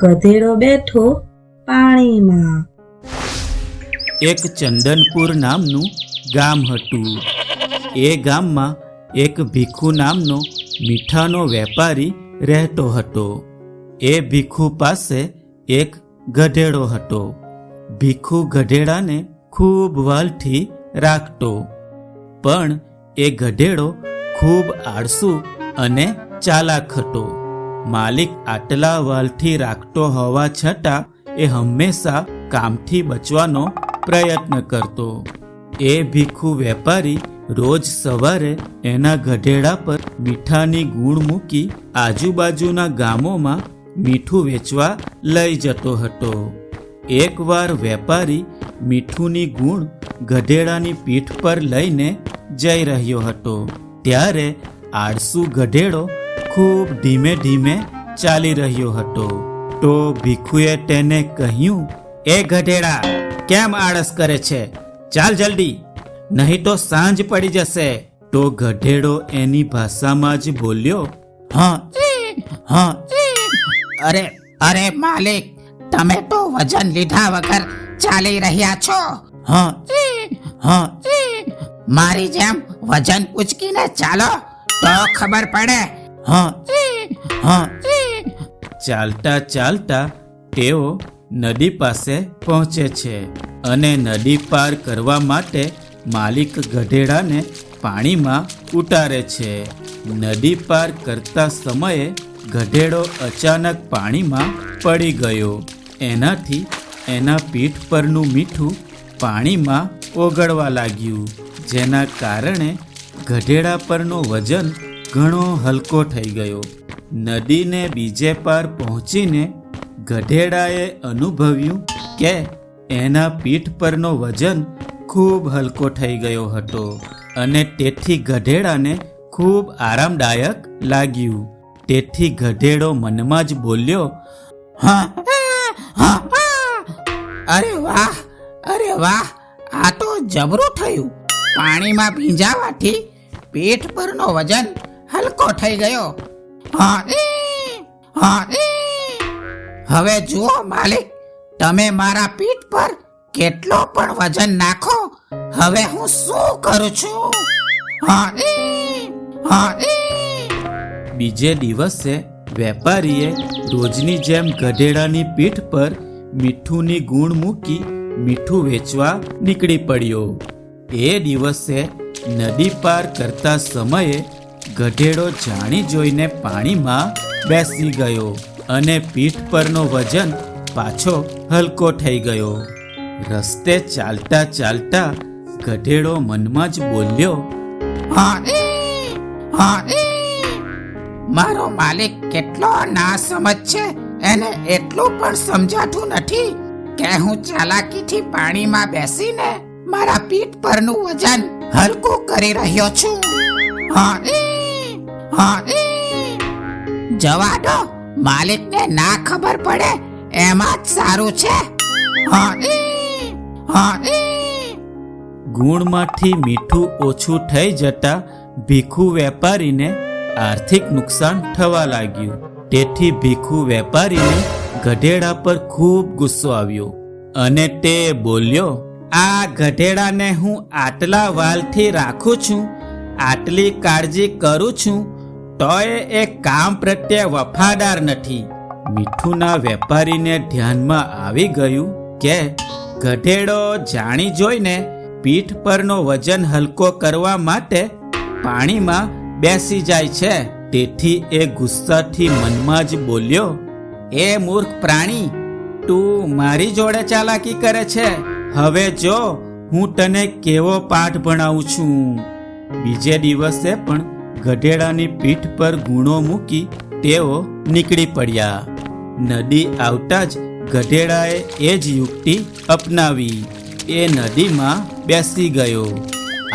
ગધેડો બેઠો પાણીમાં. એક ચંદનપુર નામનું ગામ હતું. એ ગામમાં એક ભીખુ નામનો મીઠાનો વેપારી રહેતો હતો. એ ભીખુ પાસે એક ગધેડો હતો. ભીખુ ગધેડાને ખૂબ વાલથી રાખતો, પણ એ ગધેડો ખૂબ આળસુ અને ચાલાક હતો. માલિક આટલા વાલથી રાખતો હોવા છતાં એ હંમેશા કામથી બચવાનો પ્રયત્ન કરતો. એ ભીખુ વેપારી રોજ સવારે એના ગધેડા પર મીઠાની ગુણ મૂકી આજુબાજુના ગામોમાં મીઠું વેચવા લઈ જતો હતો. એકવાર વેપારી મીઠુંની ગુણ ગધેડાની પીઠ પર લઈને જઈ રહ્યો હતો, ત્યારે આળસુ ગધેડો ખૂબ ધીમે ધીમે ચાલી રહ્યો હતો. તો ભીખુએ તેને કહ્યું, "એ ગધેડા, કેમ આળસ કરે છે? ચાલ જલ્દી, નહીં તો સાંજ પડી જશે." તો ગધેડો એની ભાષામાં જ બોલ્યો, "હા, અરે માલિક, તમે તો વજન લીધા વગર ચાલી રહ્યા છો. હા." મારી જેમ વજન ઉચકીને ચાલો તો ખબર પડે. હા. ચાલતા ચાલતા તેઓ નદી પાસે પહોંચે છે અને નદી પાર કરવા માટે માલિક ગધેડાને પાણીમાં ઉતારે છે. નદી પાર કરતા સમયે ગધેડો અચાનક પાણીમાં પડી ગયો. એનાથી એના પીઠ પરનું મીઠું પાણીમાં ઓગળવા લાગ્યું, જેના કારણે ગધેડા પરનો વજન ઘણો હલકો થઈ ગયો. નદીને બીજે પાર પહોંચીને ગધેડાએ અનુભવ્યું કે એના પીઠ પરનો વજન ખૂબ હલકો થઈ ગયો હતો અને તેથી ગધેડાને ખૂબ આરામદાયક લાગ્યું. તેથી ગધેડો મનમાં જ બોલ્યો, અરે વાહ, આ તો જબરું થયું. પાણીમાં ભીંજાવાથી પીઠ પરનો વજન હલકો થઈ ગયો. હવે જુઓ માલિક, તમે મારા પીઠ પર કેટલો પણ વજન નાખો, હવે હું શું કરું છું? બીજે દિવસે વેપારીએ રોજની જેમ ગધેડાની પીઠ પર મીઠુંની ગુણ મૂકી મીઠું વેચવા નીકળી પડ્યો. એ દિવસે નદી પાર કરતા સમયે ગધેડો જાણી જોઈને પાણીમાં બેસી ગયો અને પીઠ પરનો વજન પાછો હલકો થઈ ગયો. રસ્તે ચાલતા ચાલતા ગધેડો મનમાં જ બોલ્યો, મારો માલિક કેટલો નાસમજ છે, એને એટલું પણ સમજાતું નથી કે હું ચાલાકીથી પાણીમાં બેસીને મારા પીઠ પરનું વજન હલકું કરી રહ્યો છું. જવા દો, માલિકને ના ખબર પડે એમાં જ સારું છે. ગુણમાંથી મીઠું ઓછું થઈ જતા ભીખુ વેપારીને આર્થિક નુકસાન થવા લાગ્યું. તેથી ભીખુ વેપારીને ગધેડા પર ખૂબ ગુસ્સો આવ્યો અને તે બોલ્યો, "આ ગધેડાને હું આટલા વાલથી રાખું છું, આટલી કાળજી કરું છું, તોય એ કામ પ્રત્યે વફાદાર નથી." મીઠુના વેપારીને ધ્યાનમાં આવી ગયું કે ગધેડો જાણી જોઈને પીઠ પરનો વજન હલકો કરવા માટે પાણીમાં બેસી જાય છે. તેથી એ ગુસ્સાથી મનમાં જ બોલ્યો, "એ મૂર્ખ પ્રાણી, તું મારી જોડે ચાલાકી કરે છે. હવે જો હું તને કેવો પાઠ ભણાવું છું." બીજે દિવસે પણ ગધેડાની પીઠ પર ગુણો મૂકી તેઓ નીકળી પડ્યા. નદી આવતા જ ગધેડાએ એ જ યુક્તિ અપનાવી. એ નદીમાં બેસી ગયો.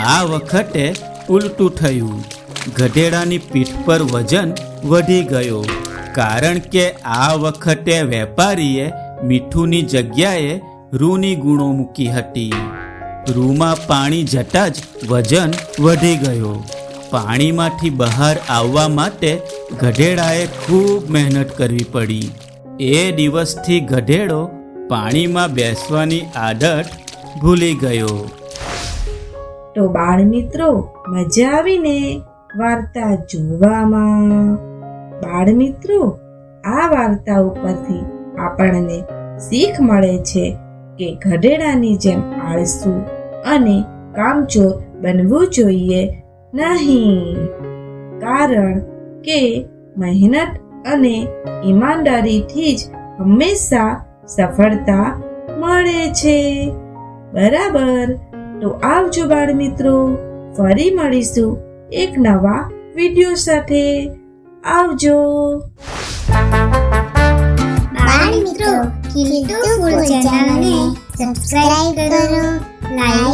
આ વખતે ઉલટું થયું. ગધેડાની પીઠ પર વજન વધી ગયો, કારણ કે આ વખતે વેપારીએ મીઠુંની જગ્યાએ રૂની ગુણો મૂકી હતી. રૂમાં પાણી જતાં જ વજન વધી ગયો. પાણીમાંથી બહાર આવવા માટે ગધેડાએ ખૂબ મહેનત કરવી પડી. એ દિવસથી ગધેડો પાણીમાં બેસવાની આદત ભૂલી ગયો. તો બાળ મિત્રો, મજા આવીને વાર્તા જોવામાં? બાળ મિત્રો, આ વાર્તા ઉપરથી આપણને શીખ મળે છે કે ગધેડાની જેમ આળસુ અને કામચોર બનવું જોઈએ નહીં, કારણ કે મહેનત અને ઈમાનદારીથી જ હંમેશા સફળતા મળે છે. બરાબર? તો આવજો બાળ મિત્રો, ફરી મળીશું એક નવા વિડિયો સાથે. આવજો. બાળ મિત્રો, કિટુ ફૂડ ચેનલને સબસ્ક્રાઇબ કરો, લાઈક